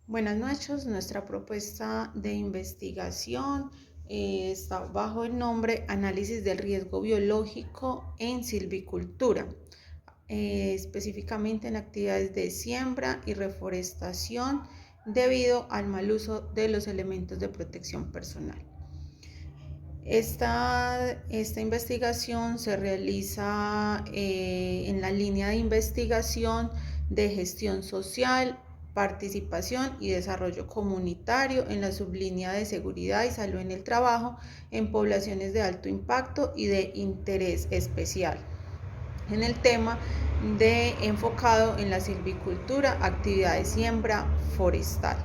Buenas noches, nuestra propuesta de investigación está bajo el nombre Análisis del riesgo biológico en silvicultura, específicamente en actividades de siembra y reforestación debido al mal uso de los elementos de protección personal. Esta investigación se realiza en la línea de investigación de gestión social, participación y desarrollo comunitario en la sublínea de seguridad y salud en el trabajo en poblaciones de alto impacto y de interés especial. En el tema de enfocado en la silvicultura, actividad de siembra forestal.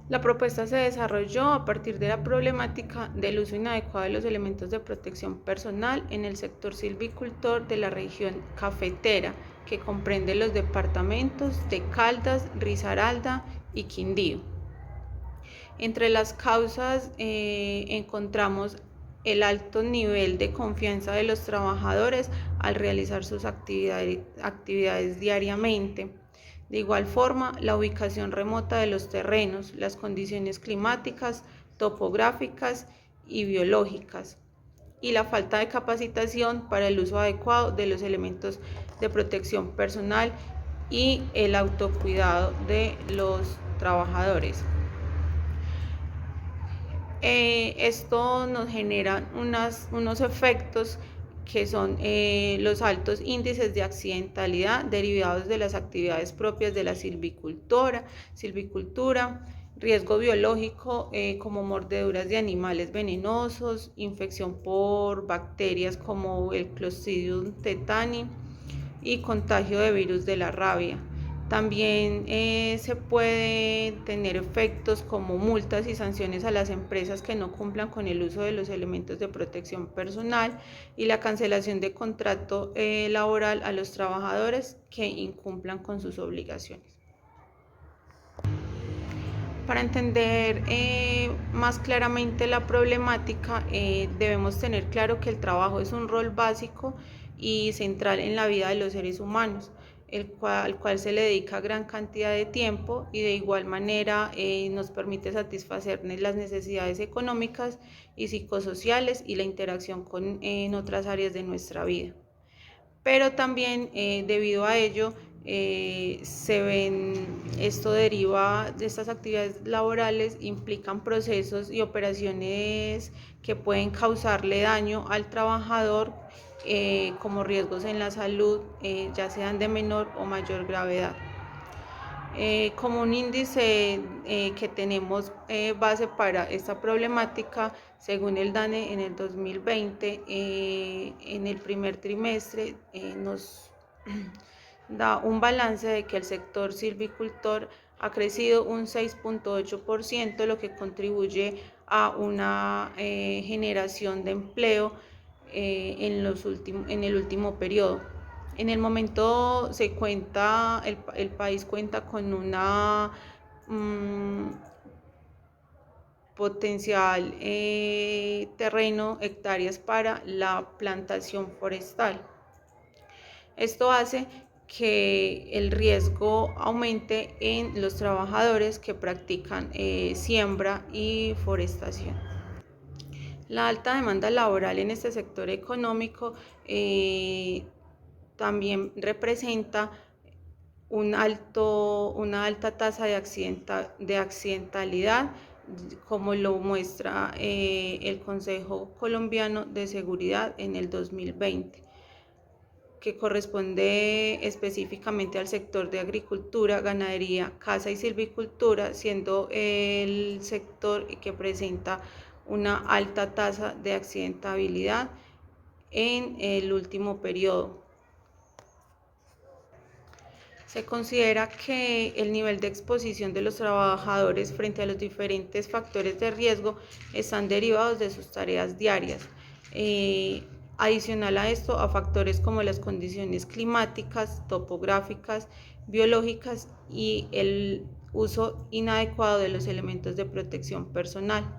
La propuesta se desarrolló a partir de la problemática del uso inadecuado de los elementos de protección personal en el sector silvicultor de la región cafetera, que comprende los departamentos de Caldas, Risaralda y Quindío. Entre las causas encontramos el alto nivel de confianza de los trabajadores al realizar sus actividades diariamente. De igual forma, la ubicación remota de los terrenos, las condiciones climáticas, topográficas y biológicas, y la falta de capacitación para el uso adecuado de los elementos de protección personal y el autocuidado de los trabajadores. Esto nos genera unos efectos que son los altos índices de accidentalidad derivados de las actividades propias de la silvicultura, riesgo biológico como mordeduras de animales venenosos, infección por bacterias como el Clostridium tetani y contagio de virus de la rabia. También se puede tener efectos como multas y sanciones a las empresas que no cumplan con el uso de los elementos de protección personal y la cancelación de contrato laboral a los trabajadores que incumplan con sus obligaciones. Para entender más claramente la problemática, debemos tener claro que el trabajo es un rol básico y central en la vida de los seres humanos, al cual se le dedica gran cantidad de tiempo y de igual manera nos permite satisfacer las necesidades económicas y psicosociales y la interacción en otras áreas de nuestra vida. Pero también debido a ello, esto deriva de estas actividades laborales, implican procesos y operaciones que pueden causarle daño al trabajador, como riesgos en la salud, ya sean de menor o mayor gravedad. Como un índice que tenemos base para esta problemática, según el DANE en el 2020, en el primer trimestre nos da un balance de que el sector silvicultor ha crecido un 6.8%, lo que contribuye a una generación de empleo en el último periodo. En el momento el país cuenta con una potencial terreno, hectáreas para la plantación forestal. Esto hace que el riesgo aumente en los trabajadores que practican siembra y forestación. La alta demanda laboral en este sector económico también representa una alta tasa de accidentalidad, como lo muestra el Consejo Colombiano de Seguridad en el 2020, que corresponde específicamente al sector de agricultura, ganadería, caza y silvicultura, siendo el sector que presenta una alta tasa de accidentabilidad en el último periodo. Se considera que el nivel de exposición de los trabajadores frente a los diferentes factores de riesgo están derivados de sus tareas diarias. Adicional a esto, a factores como las condiciones climáticas, topográficas, biológicas y el uso inadecuado de los elementos de protección personal.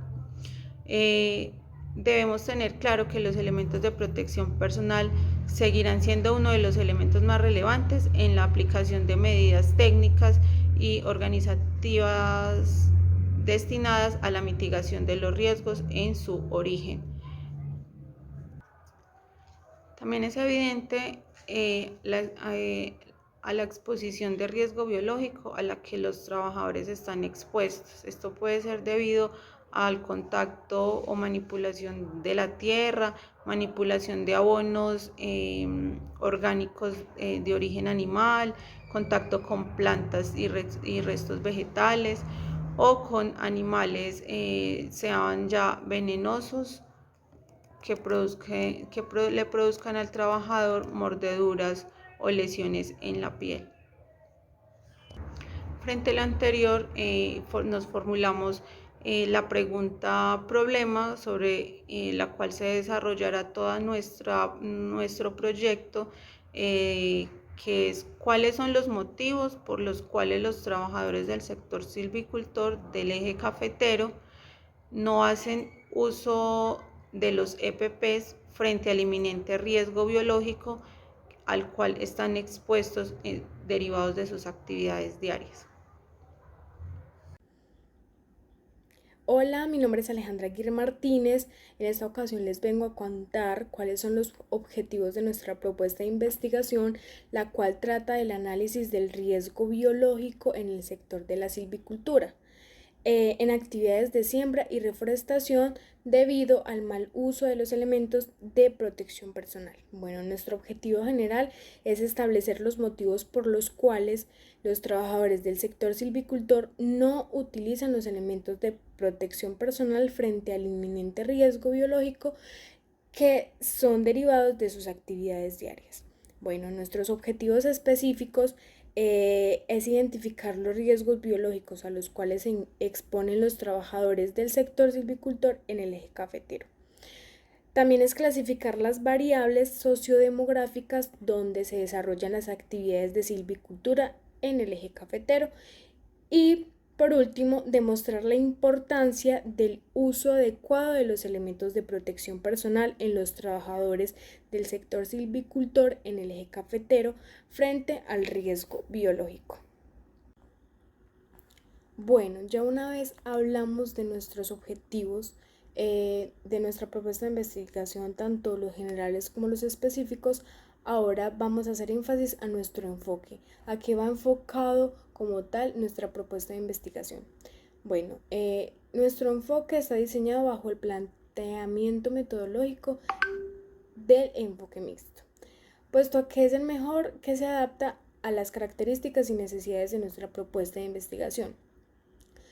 Debemos tener claro que los elementos de protección personal seguirán siendo uno de los elementos más relevantes en la aplicación de medidas técnicas y organizativas destinadas a la mitigación de los riesgos en su origen. También es evidente a la exposición de riesgo biológico a la que los trabajadores están expuestos. Esto puede ser debido al contacto o manipulación de la tierra, manipulación de abonos orgánicos de origen animal, contacto con plantas y restos vegetales o con animales sean ya venenosos que le produzcan al trabajador mordeduras o lesiones en la piel. Frente a lo anterior, nos formulamos la pregunta problema sobre la cual se desarrollará todo nuestro proyecto, que es cuáles son los motivos por los cuales los trabajadores del sector silvicultor del eje cafetero no hacen uso de los EPPs frente al inminente riesgo biológico al cual están expuestos derivados de sus actividades diarias. Hola, mi nombre es Alejandra Aguirre Martínez. En esta ocasión les vengo a contar cuáles son los objetivos de nuestra propuesta de investigación, la cual trata del análisis del riesgo biológico en el sector de la silvicultura, en actividades de siembra y reforestación debido al mal uso de los elementos de protección personal. Bueno, nuestro objetivo general es establecer los motivos por los cuales los trabajadores del sector silvicultor no utilizan los elementos de protección personal frente al inminente riesgo biológico que son derivados de sus actividades diarias. Bueno, nuestros objetivos específicos es identificar los riesgos biológicos a los cuales se exponen los trabajadores del sector silvicultor en el eje cafetero. También es clasificar las variables sociodemográficas donde se desarrollan las actividades de silvicultura en el eje cafetero y por último, demostrar la importancia del uso adecuado de los elementos de protección personal en los trabajadores del sector silvicultor en el eje cafetero frente al riesgo biológico. Bueno, ya una vez hablamos de nuestros objetivos, de nuestra propuesta de investigación, tanto los generales como los específicos, ahora vamos a hacer énfasis a nuestro enfoque, a qué va enfocado como tal nuestra propuesta de investigación. Bueno, nuestro enfoque está diseñado bajo el planteamiento metodológico del enfoque mixto, puesto a que es el mejor que se adapta a las características y necesidades de nuestra propuesta de investigación.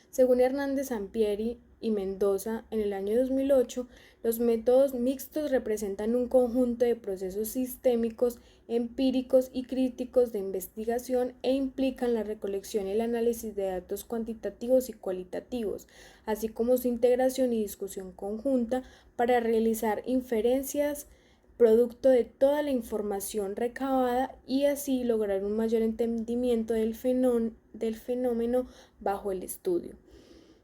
Según Hernández Sampieri y Mendoza, en el año 2008, los métodos mixtos representan un conjunto de procesos sistémicos, empíricos y críticos de investigación e implican la recolección y el análisis de datos cuantitativos y cualitativos, así como su integración y discusión conjunta para realizar inferencias producto de toda la información recabada y así lograr un mayor entendimiento del fenómeno bajo el estudio.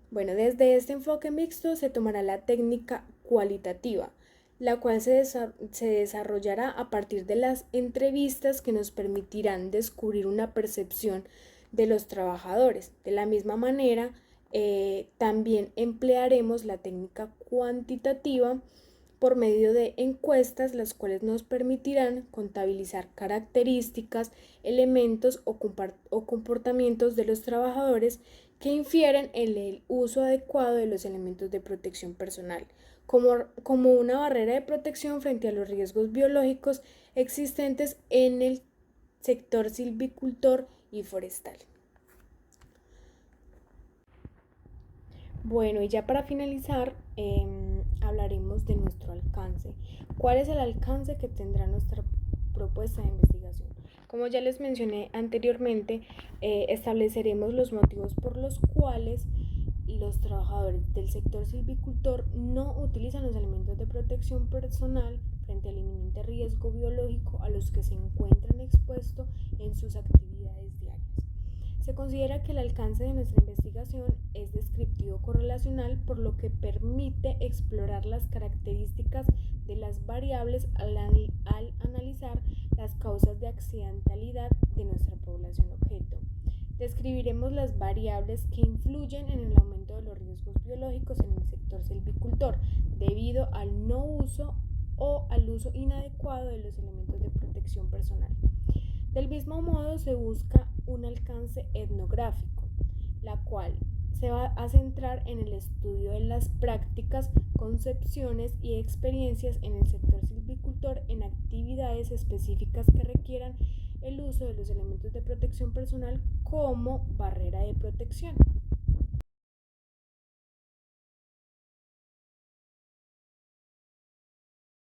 Bueno, desde este enfoque mixto se tomará la técnica cualitativa, la cual se desarrollará a partir de las entrevistas que nos permitirán descubrir una percepción de los trabajadores. De la misma manera, también emplearemos la técnica cuantitativa por medio de encuestas, las cuales nos permitirán contabilizar características, elementos o comportamientos de los trabajadores que infieren en el uso adecuado de los elementos de protección personal, como una barrera de protección frente a los riesgos biológicos existentes en el sector silvicultor y forestal. Bueno, y ya para finalizar, hablaremos de nuestro alcance. ¿Cuál es el alcance que tendrá nuestra propuesta de investigación? Como ya les mencioné anteriormente, estableceremos los motivos por los cuales los trabajadores del sector silvicultor no utilizan los elementos de protección personal frente al inminente riesgo biológico a los que se encuentran expuestos en sus actividades diarias. Se considera que el alcance de nuestra investigación es descriptivo correlacional, por lo que permite explorar las características de las variables al analizar las causas de accidentalidad de nuestra población objeto. Describiremos las variables que influyen en el aumento de los riesgos biológicos en el sector silvicultor debido al no uso o al uso inadecuado de los elementos de protección personal. Del mismo modo, se busca un alcance etnográfico, la cual se va a centrar en el estudio de las prácticas, concepciones y experiencias en el sector silvicultor en actividades específicas que requieran el uso de los elementos de protección personal como barrera de protección.